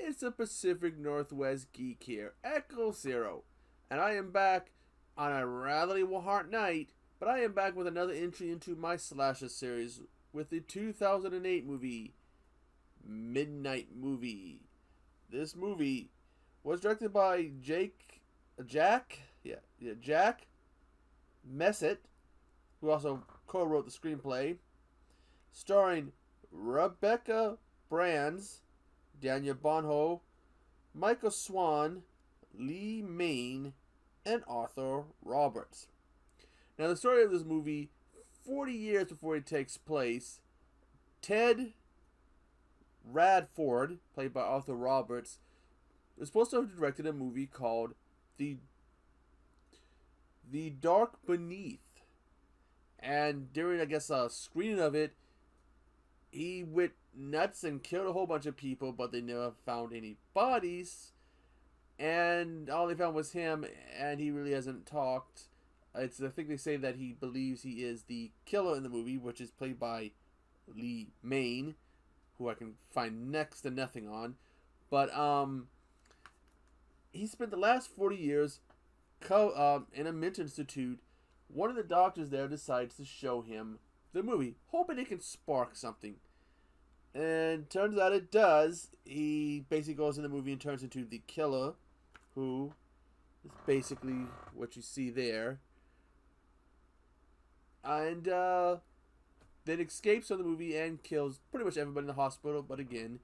It's a Pacific Northwest geek here, Echo Zero, and I am back on a rather hard night, but I am back with another entry into my slasher series with the 2008 movie, Midnight Movie. This movie was directed by Jack Messett, who also co-wrote the screenplay, starring Rebecca Brands, Daniel Bonho, Michael Swan, Lee Main, and Arthur Roberts. Now, the story of this movie, 40 years before it takes place, Ted Radford, played by Arthur Roberts, is supposed to have directed a movie called The Dark Beneath. And during, I guess, a screening of it, he went nuts and killed a whole bunch of people, but they never found any bodies. And all they found was him, and he really hasn't talked. I think they say that he believes he is the killer in the movie, which is played by Lee Main, who I can find next to nothing on. But he spent the last 40 years in a mental institute. One of the doctors there decides to show him the movie, hoping it can spark something. And turns out it does. He basically goes in the movie and turns into the killer, who is basically what you see there. And then escapes from the movie and kills pretty much everybody in the hospital, but again,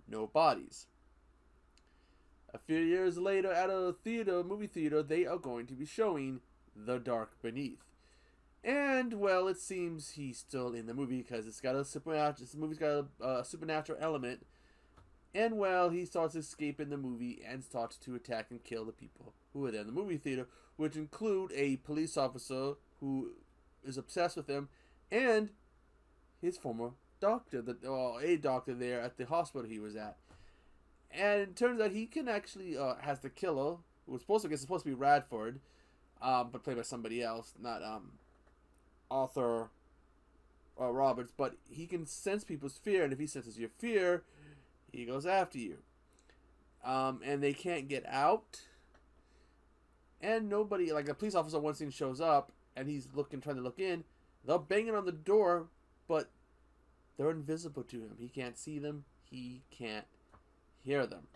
no bodies. A few years later, at a movie theater, they are going to be showing The Dark Beneath. And, well, it seems he's still in the movie because it's got a supernatural. This movie's got a supernatural element. And, well, he starts escaping the movie and starts to attack and kill the people who are there in the movie theater, which include a police officer who is obsessed with him and his former doctor, a doctor there at the hospital he was at. And it turns out he can actually has the killer, who was supposed to be Radford, but played by somebody else, not Arthur Roberts, but he can sense people's fear, and if he senses your fear, he goes after you. And they can't get out, and nobody, like the police officer one scene shows up, and he's trying to look in. They're banging on the door, but they're invisible to him. He can't see them. He can't hear them.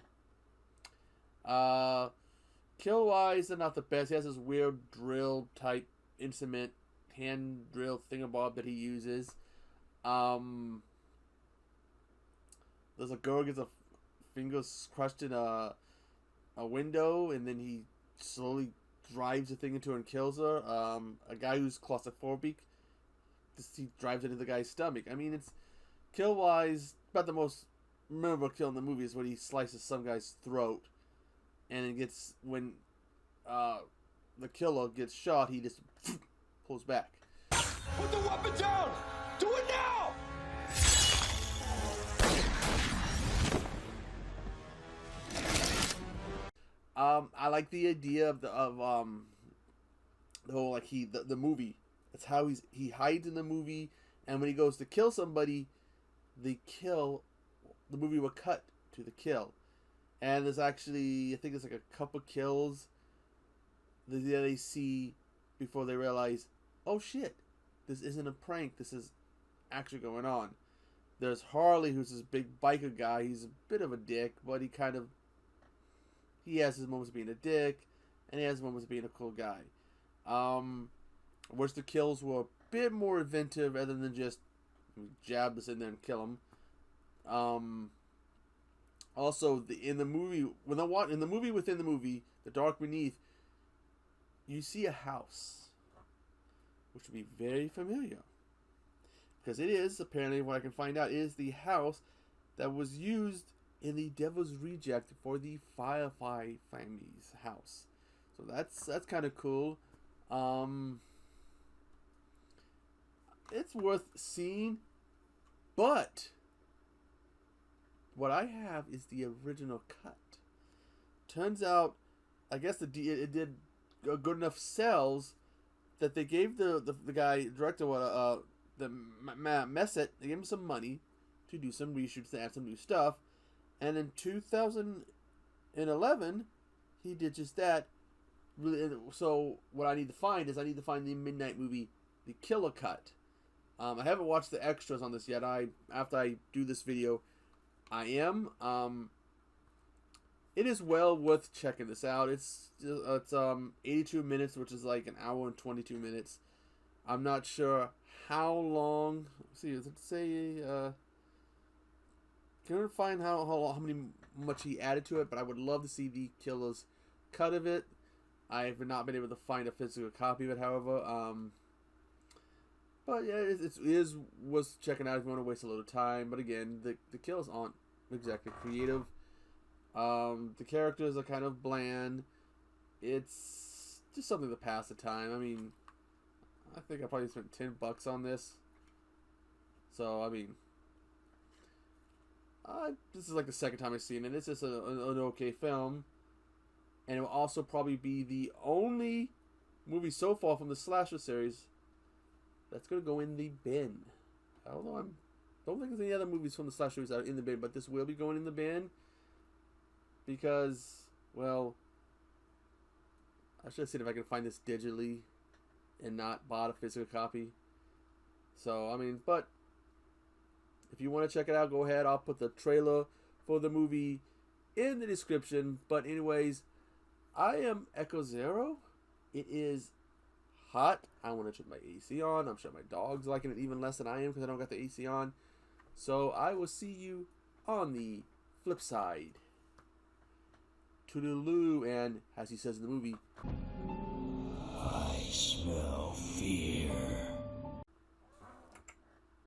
Kill-wise, they're not the best. He has this weird drill type instrument, hand drill thingamabob that he uses. There's a girl gets a fingers crushed in a window, and then he slowly drives the thing into her and kills her. A guy who's claustrophobic, he drives it into the guy's stomach. I mean, it's kill-wise, about the most memorable kill in the movie is when he slices some guy's throat, and it gets when the killer gets shot, he just pulls back. Put the weapon down! Do it now! I like the idea of the whole like the movie. That's how he hides in the movie, and when he goes to kill somebody, the movie will cut to the kill. And there's actually, I think there's like a couple kills that they see before they realize, oh shit, this isn't a prank, this is actually going on. There's Harley, who's this big biker guy. He's a bit of a dick, but he has his moments of being a dick, and he has moments of being a cool guy. Which the kills were a bit more inventive, rather than just jab this in there and kill him. Also, in the movie within the movie, The Dark Beneath, you see a house, which would be very familiar, because it is, apparently, what I can find out, is the house that was used in the Devil's Reject for the Firefly family's house. So that's kind of cool. It's worth seeing, but what I have is the original cut. Turns out, I guess it did good enough sales that they gave the guy director Messett, they gave him some money to do some reshoots to add some new stuff, And in 2011, he did just that. Really, so what I need to find is the Midnight movie, the Killer Cut. I haven't watched the extras on this yet. After I do this video, I am. It is well worth checking this out. It's 82 minutes, which is like an hour and 22 minutes. I'm not sure how long. Let's see, does it say? Can't find how much he added to it, but I would love to see the Killer's cut of it. I have not been able to find a physical copy of it, however. But yeah, it is worth checking out if you want to waste a little time. But again, the kills aren't exactly creative. The characters are kind of bland. It's just something to pass the time. I mean, I think I probably spent $10 on this. So I mean, this is like the second time I've seen it. It's just an okay film. And it will also probably be the only movie so far from the slasher series that's going to go in the bin. Although I don't think there's any other movies from the slasher series that are in the bin, but this will be going in the bin. Because, well, I should have seen if I can find this digitally and not bought a physical copy. So, I mean, but if you want to check it out, go ahead. I'll put the trailer for the movie in the description. But anyways, I am Echo Zero. It is hot. I want to turn my AC on. I'm sure my dog's liking it even less than I am because I don't got the AC on. So I will see you on the flip side. Toodaloo, and as he says in the movie, I smell